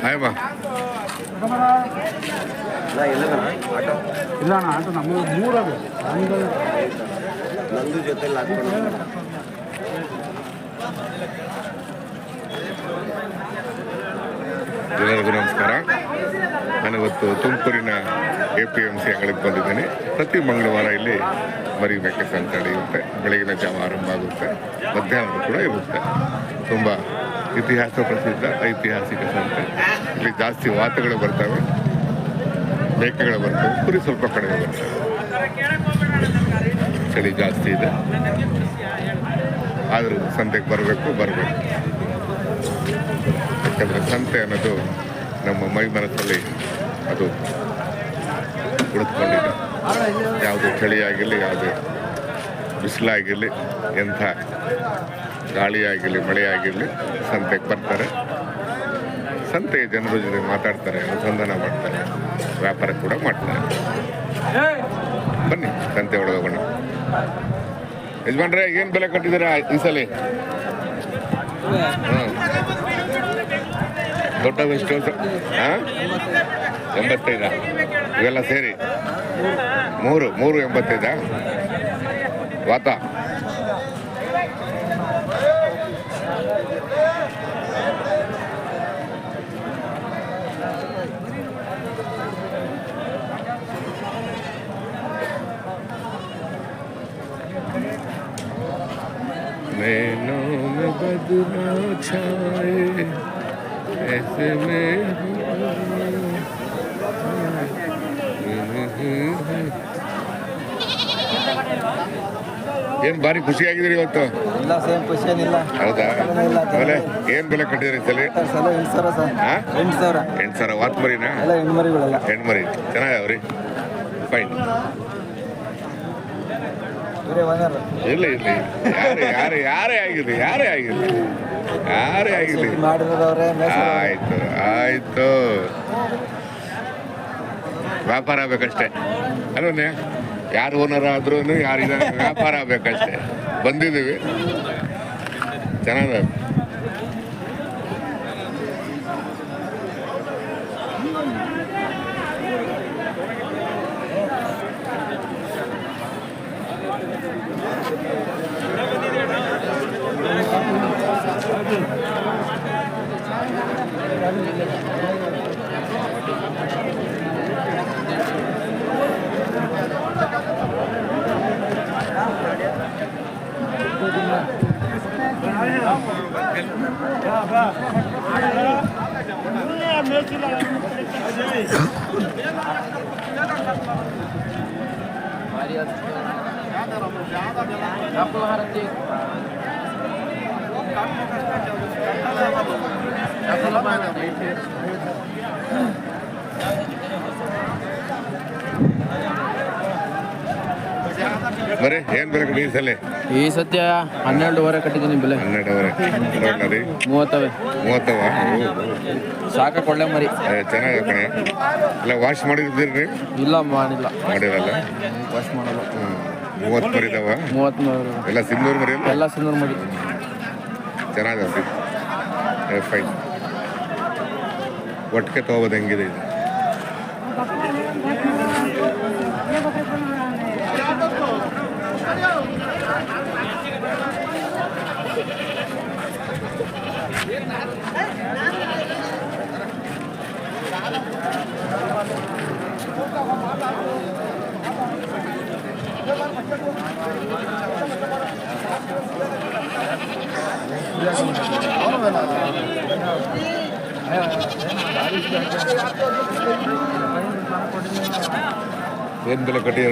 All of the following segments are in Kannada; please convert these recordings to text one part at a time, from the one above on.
ಹಾಯ್ ಬಾ ಇಲ್ಲ ಅಣ್ಣ ಅಂತ ನಮ್ಮ ಮೂರದು ನಂದು ಜೊತೆಲಿ ಹಾಕೊಂಡು ಎಲ್ಲರಿಗೂ ನಮಸ್ಕಾರ. ನಾನಿವತ್ತು ತುಮಕೂರಿನ APMC ಅಂಗಡಿಗೆ ಬಂದಿದ್ದೀನಿ. ಪ್ರತಿ ಮಂಗಳವಾರ ಇಲ್ಲಿ ಮರಿ ಮೇಕೆ ಸಂತೆ ನಡೆಯುತ್ತೆ. ಬೆಳಗಿನ ಜಾವ ಆರಂಭ ಆಗುತ್ತೆ, ಮಧ್ಯಾಹ್ನ ಕೂಡ ಇರುತ್ತೆ. ತುಂಬ ಇತಿಹಾಸ ಪ್ರಸಿದ್ಧ ಐತಿಹಾಸಿಕ ಸಂತೆ. ಇಲ್ಲಿ ಜಾಸ್ತಿ ವಾತಗಳು ಬರ್ತವೆ, ಮೇಕೆಗಳು ಬರ್ತವೆ, ಕುರಿ ಸ್ವಲ್ಪ ಕಡಿಮೆ ಬರ್ತವೆ. ಚಳಿ ಜಾಸ್ತಿ ಇದೆ, ಆದರೂ ಸಂತೆಗೆ ಬರಬೇಕು. ಯಾಕಂದರೆ ಸಂತೆ ಅನ್ನೋದು ನಮ್ಮ ಮೈ ಮನಸ್ಸಲ್ಲಿ ಅದು ಉಳಿದುಕೊಂಡಿದೆ. ಯಾವುದೇ ಚಳಿ ಆಗಿರಲಿ, ಯಾವುದೇ ಬಿಸಿಲಾಗಿರಲಿ, ಎಂಥ ಗಾಳಿ ಆಗಿರಲಿ, ಮಳೆ ಆಗಿರಲಿ, ಸಂತೆಗೆ ಬರ್ತಾರೆ. ಸಂತೆಯ ಜನರ ಜೊತೆ ಮಾತಾಡ್ತಾರೆ, ಅನುಸಂಧಾನ ಮಾಡ್ತಾರೆ, ವ್ಯಾಪಾರ ಕೂಡ ಮಾಡ್ತಾರೆ. ಬನ್ನಿ ಸಂತೆ ಒಳಗೆ ಹೋಗೋಣ. ಯಜಮಾನ್ರೆ, ಏನು ಬೆಲೆ ಕಟ್ಟಿದ್ದೀರಾ ಈ ಸಲ? ಹಾಂ, ದೊಡ್ಡವೆಷ್ಟು? ಹಾಂ, 85. ಇವೆಲ್ಲ ಸೇರಿ 385. ವಾತ नैनों में बदला छाए ऐसे में ಏನು ಭಾರಿ ಖುಷಿಯಾಗಿದ್ದೀರಿ ಇವತ್ತು? ಇಲ್ಲ, ಸೇಮ್ ಖುಷಿ ಏನಿಲ್ಲ. ಹೌದಾ? ಆಮೇಲೆ ಏನು ಬೆಲೆ ಕಟ್ಟಿದ್ರಿ ಸಲ? 8,000 ವಾತ್ ಮರಿನಾ? ಹೆಣ್ಮರಿಗಳೆಲ್ಲ ಹೆಣ್ಮರಿ ಚೆನ್ನಾಗವ್ರಿ. ಫೈನ್. ಇಲ್ಲ ಯಾರೇ ಆಗಿರಲಿ ಆಯ್ತು. ವ್ಯಾಪಾರ ಆಗ್ಬೇಕಷ್ಟೇ ಅಲ್ವೇ? ಯಾರು ಓನರ್ ಆದ್ರೂ ಯಾರಿಗ ವ್ಯಾಪಾರ ಆಗ್ಬೇಕಷ್ಟೇ. ಬಂದಿದ್ದೀವಿ, ಚೆನ್ನಾಗ. ಬರೀ ಏನ್ ಬೆಲೆ ಕಟ್ಟಿ ಸಲ? ಈ ಸದ್ಯ 12.5 ಕಟ್ಟಿದ್ದೀನಿ ಬೆಲೆ. 12.5. 30 ಸಾಕಕ್ಕೆ ಒಳ್ಳೆ ಮರಿ. ಚೆನ್ನಾಗಿ ಕಣೆ. ಎಲ್ಲ ವಾಶ್ ಮಾಡಿದ್ದೀರಿ? ಇಲ್ಲ, ಮಾಡಿರಲ್ಲ. ವಾಶ್ ಮಾಡಲ್ಲ. 30 ಮರಿ ಇದಾವ? 30 ಎಲ್ಲ ಸಿಂಧೂರು ಮರಿ? ಎಲ್ಲ ಸಿಂಧೂರು ಮರಿ. ಚೆನ್ನಾಗಿ ಫೈನ್. ಒಟ್ಟಿಗೆ ತಗೋಬೋದು. ಹೆಂಗಿದೆ ಇದು? ಏನು ಬೆಲೆ ಕಟ್ಟಿ?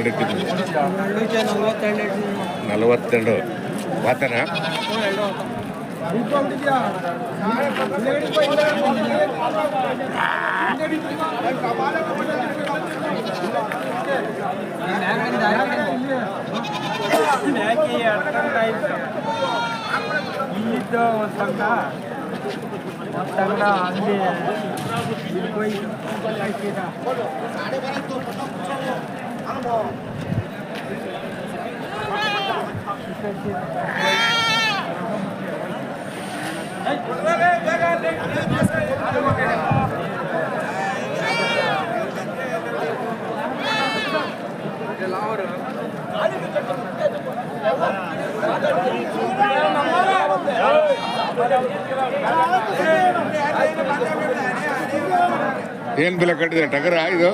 42. ವಾತನ? ಏನು ಬೆಲೆ ಕಟ್ಟಿದ್ರೆ ಟಗರ ಇದು?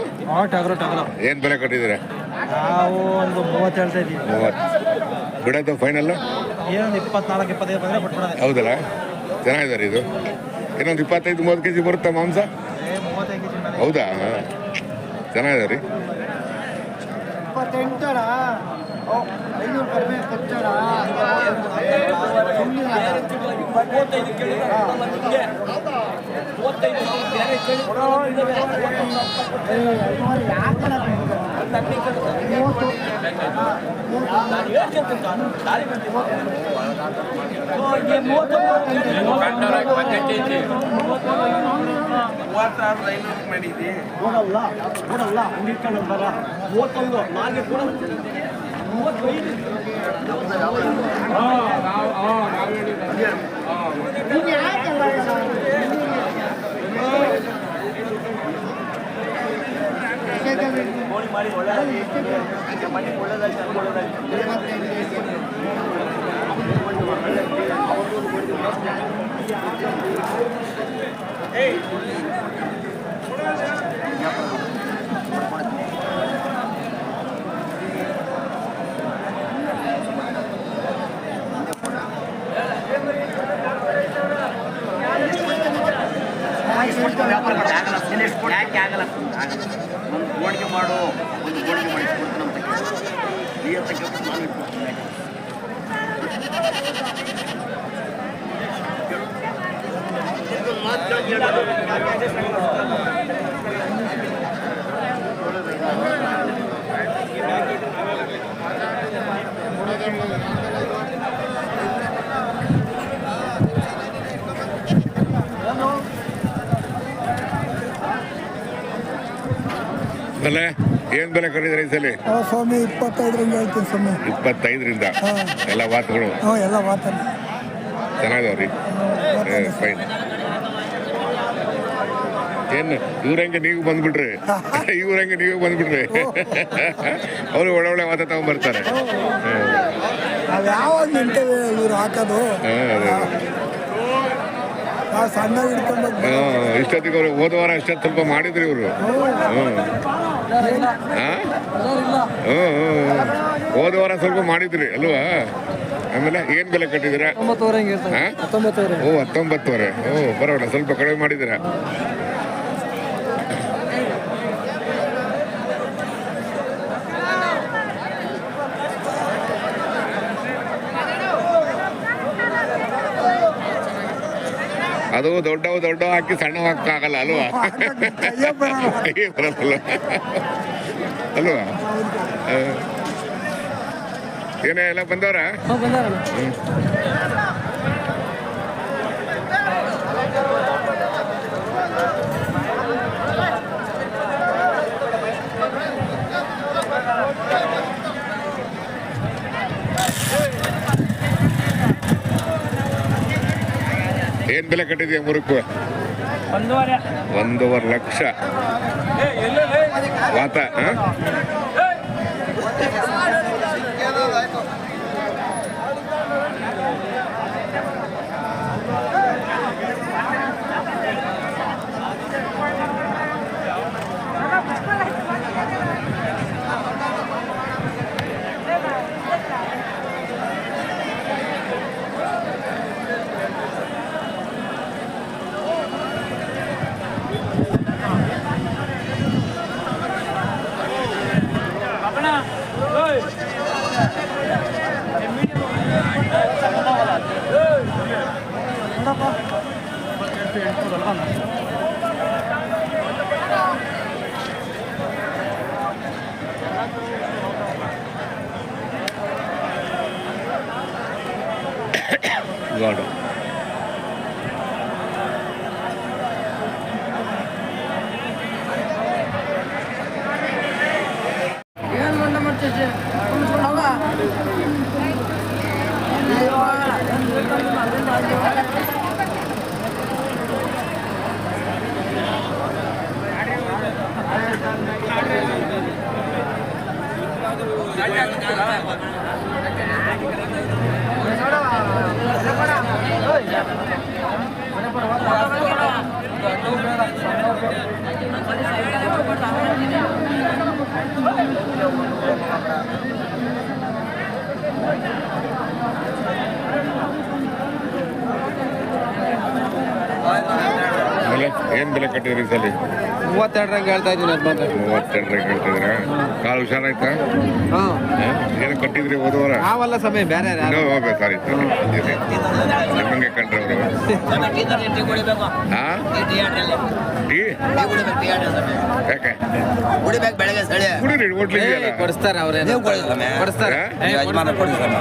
ಟಗರು ಟಗರು ಏನು ಬೆಲೆ ಕಟ್ಟಿದ್ದೀರಾ? ನಾವು ಒಂದು 30 ಹೇಳ್ತಾ ಇದ್ದೀವಿ. 30 ಬಿಡೋದು ಫೈನಲ್? ಏನೊಂದು 24-25 ಬಂದರೆ ಬಿಟ್ಬಿಡೋದು. ಹೌದಲ್ಲ, ಚೆನ್ನಾಗಿದ್ದಾರೆ ಇದು. ಇನ್ನೊಂದು 25-30 kg ಬರುತ್ತಾ ಮಾಂಸ? 35 kg ಮೇಲೆ. ಹೌದಾ, ಚೆನ್ನಾಗಿದೆ ರೀ. 28 500 ಕಡಿಮೆ ಕೊಡ್ತಾರ. ನೋಡಲ್ಲ ಅಂಗಿಟ್ಕೊಂಡು ಬರ 31 ಮಾರ್ಕೆಟ್ ಕೂಡ 35. ಯಾಕೆ ಆಗಲ್ಲ? ಒಂದು ಗೋಣಿಗೆ ಮಾಡು, ಒಂದು ಗೋಣಿಗೆ ಮಾಡಿಸ್ಕೊಡ್ತೀನಿ ಅಂತ ಬೆಲೆ ಏನು ಬೆಲೆ ಕಟ್ಟಿದ್ರೆ ಈ ಸಲ? ಸ್ವಾಮಿ 25ರಿಂದ ಹೇಳ್ತೀನಿ ಸ್ವಾಮಿ. 25ರಿಂದ ಎಲ್ಲ ವಾತಗಳು ಎಲ್ಲ ಮಾತಾಡಿ ಚೆನ್ನಾಗವ್ರಿ. ಫೈನ್. ಏನು ಇವ್ರಂಗೆ ನೀವು ಬಂದ್ಬಿಟ್ರಿ, ಇವ್ರಂಗೆ ನೀವು ಬಂದ್ಬಿಟ್ರಿ. ಅವರು ಒಳ್ಳೆ ವಾತ ತಗೊಂಡ್ಬರ್ತಾರೆ. ನಾವು ಯಾವಾಗ ನಿಂತೇವೆ ಇವ್ರು ಹಾಕೋದು. ನಾವು ಸಣ್ಣ ಹಿಡ್ಕೊಂಡು ಇಷ್ಟೊತ್ತಿಗೆ ಅವರು ಹೋದ ವಾರ ಅಷ್ಟೊತ್ತು ಸ್ವಲ್ಪ ಮಾಡಿದ್ರಿ ಇವರು. ಹೋದ ವಾರ ಸ್ವಲ್ಪ ಮಾಡಿದ್ರಿ ಅಲ್ವಾ? ಆಮೇಲೆ ಏನು ಬೆಲೆ ಕಟ್ಟಿದ್ದೀರಾ? 19 ಓ 19ವರೆ. ಓ ಪರವಾಗಿಲ್ಲ, ಸ್ವಲ್ಪ ಕಡಿಮೆ ಮಾಡಿದ್ದೀರಾ. ಅದು ದೊಡ್ಡ ಹಾಕಿ ಸಣ್ಣ ಹಾಕಕ್ಕಾಗಲ್ಲ ಅಲ್ವಾ? ಕೈಯೇ ಬರಲ್ಲ ಅಲ್ವಾ? ಏನೇ ಎಲ್ಲ ಬಂದವ್ರ? ಏನ್ ಬೆಲೆ ಕಟ್ಟಿದ್ಯಾ ಮೂರಕ್ಕೂ? 1.5 ಲಕ್ಷ ವಾತ. ಗಾಡು ಏನು ಮಂಡ ಮಾಡ್ತೈತೆ ಕಟ್ಟಿದ್ರಿ ಈ ಸಲ? 32 ಹೇಳ್ತಾ ಇದ್ದೀನಿ ಅದು ಬಂದ್ರೆ. 32 ಹೇಳ್ತಿದ್ದೀರಾ? ಕಾಲು ಹುಷಾರಾಯ್ತಾ? ಹಾಂ ಏನು ಕಟ್ಟಿದ್ರಿ ಹೋದವರ? ನಾವಲ್ಲ ಸಮಯ ಬೇರೆ ಯಾರು. ಸಾರಿ ನಿಮ್ಮಂಗೆ ಕಂಡ್ರೆ ಅವರು ಯಾಕೆ ಕುಡಿಬೇಕು ಬೆಳಗ್ಗೆ ಸಳಿ ಕುಡೀರಿ ಹೋಟ್ಲಿದೆಯಲ್ಲ ಕೊಡಿಸ್ತಾರೆ ಅವ್ರೆ ಕೊಡಿಸ್ತಾರೆ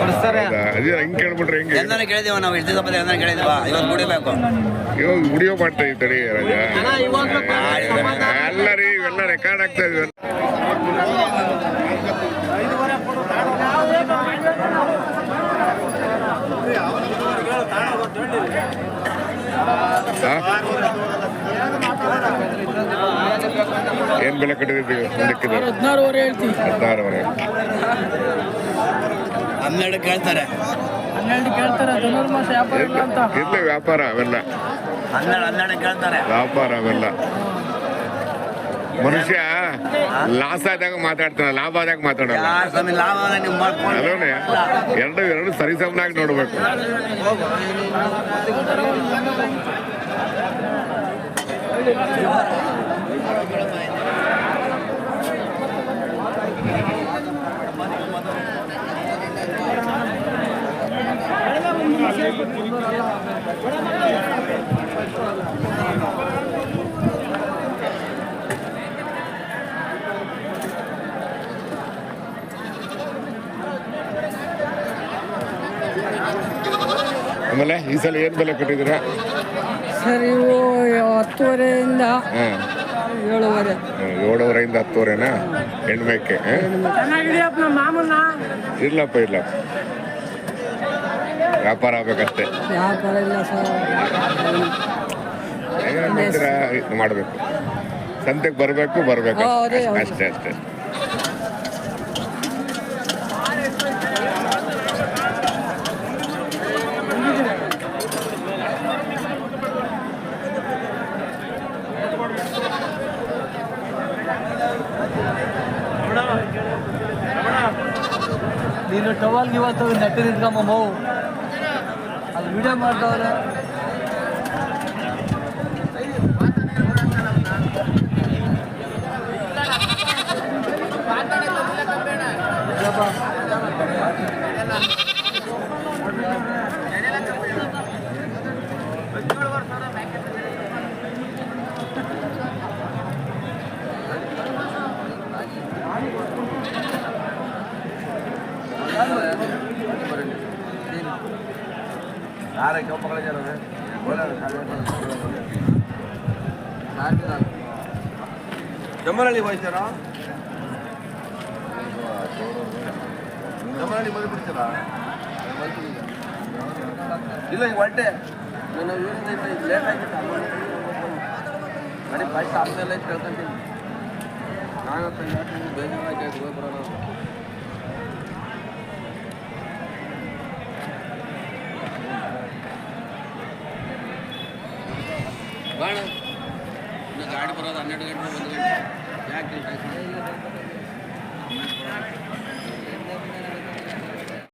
ಕೊಡಿಸ್ತಾರೆ. ಅದೇ ಹಿಂಗೆ ಕೇಳ್ಬಿಟ್ರೆ ಹೆಂಗೆ? ಎಲ್ಲರೂ ಕೇಳಿದೀವ ನಾವು ಇಷ್ಟು ದಿವಸ ಎಲ್ಲರೂ ಕೇಳಿದೀವ ಇವತ್ತು ಕುಡಿಬೇಕು. ಇವಾಗ ವಿಡಿಯೋ ಮಾಡ್ತಾ ಇದ್ದೀರಿ ರಾಜ ಎಲ್ಲ ರೀ ಇವೆಲ್ಲ ರೆಕಾರ್ಡ್ ಆಗ್ತಾ ಇದ್ವಿ. ಏನ್ ಬೆಲೆ ಕಟ್ಟಿದ್ರಿ ಒಂದಕ್ಕಿದೆ? 16 ಹೇಳ್ತೀವಿ. 16 12 ಕೇಳ್ತಾರೆ 12 ಕೇಳ್ತಾರೆ. ಧನುರ್ಮಾಸ ವ್ಯಾಪಾರ ಇಲ್ಲ ಅಂತ. ಇರ್ಲಿ ವ್ಯಾಪಾರ ಅವೆಲ್ಲ 12 ಕೇಳ್ತಾರೆ. ವ್ಯಾಪಾರ ಅವೆಲ್ಲ. ಮನುಷ್ಯ ಲಾಸ್ ಆದಾಗ ಮಾತಾಡ್ತಾನೆ, ಲಾಭ ಆದಾಗ ಮಾತಾಡಲ್ಲ. ಯಾರು ಸ್ವಾಮಿ ಲಾಭ ನೀವು ಮಾಡ್ಕೊಂಡು ಅಲ್ಲೋನೆ ಎರಡು ಸರಿಸಮನಾಗಿ ನೋಡ್ಬೇಕು. ಆಮೇಲೆ ಈ ಸಲ ಏನ್ ಬೆಲೆ ಕಟ್ಟಿದ್ದೀರಾ? ಸರ್ ಇವು 10:30 ಹಾಂ 7:30. 7:30 10:30ನಾ? ಹೆಣ್ಮೇಕೆ ಚೆನ್ನಾಗಿದೆಯಪ್ಪ ನಮ್ಮ ಮಾಮೂಲ. ಇರ್ಲಪ್ಪ ವ್ಯಾಪಾರ ಆಗ್ಬೇಕಷ್ಟೇ. ವ್ಯಾಪಾರ ಇಲ್ಲ ಸರ್. ಏನ್ ಮಾಡ್ತೀರಾ? ಮಾಡಬೇಕು, ಸಂತೆಗೆ ಬರಬೇಕು ಅದೇ ಹೌದು. ಅಷ್ಟೇ. ನೀನು ಟವಲ್ಗೆ ಇವತ್ತು ನೆಟ್ಟಿ ನಿಂತ್ಕೊಂಬ ಮೌ ಅಲ್ಲಿ ವಿಡಿಯೋ ಮಾಡ್ದವ್ರೆ. ಜಮ್ಮನಹಳ್ಳಿ ಹೋಯ್ತಾರಾ? ಜಮ್ಮನಹಳ್ಳಿ ಬಂದುಬಿಡ್ತೀರಾ? ಇಲ್ಲ ಈಗ ಹೊರಟೆ ನಾನು ಊರಿಂದ ಲೇಟ್ ಆಗಿತ್ತು. ಗಾಡಿ ಬೈಕ್ ಆಮೇಲೆ ಕೇಳ್ಕೊಂತೀನಿ ನಾನು ಬೇಜಾರಾಗಿ ಹೋಗಿ ಬರೋಣ. ಬಾಣ ಗಾಡಿ ಬರೋದು 12 ಗಂಟೆ 1 ಗಂಟೆ ಯಾಕೆ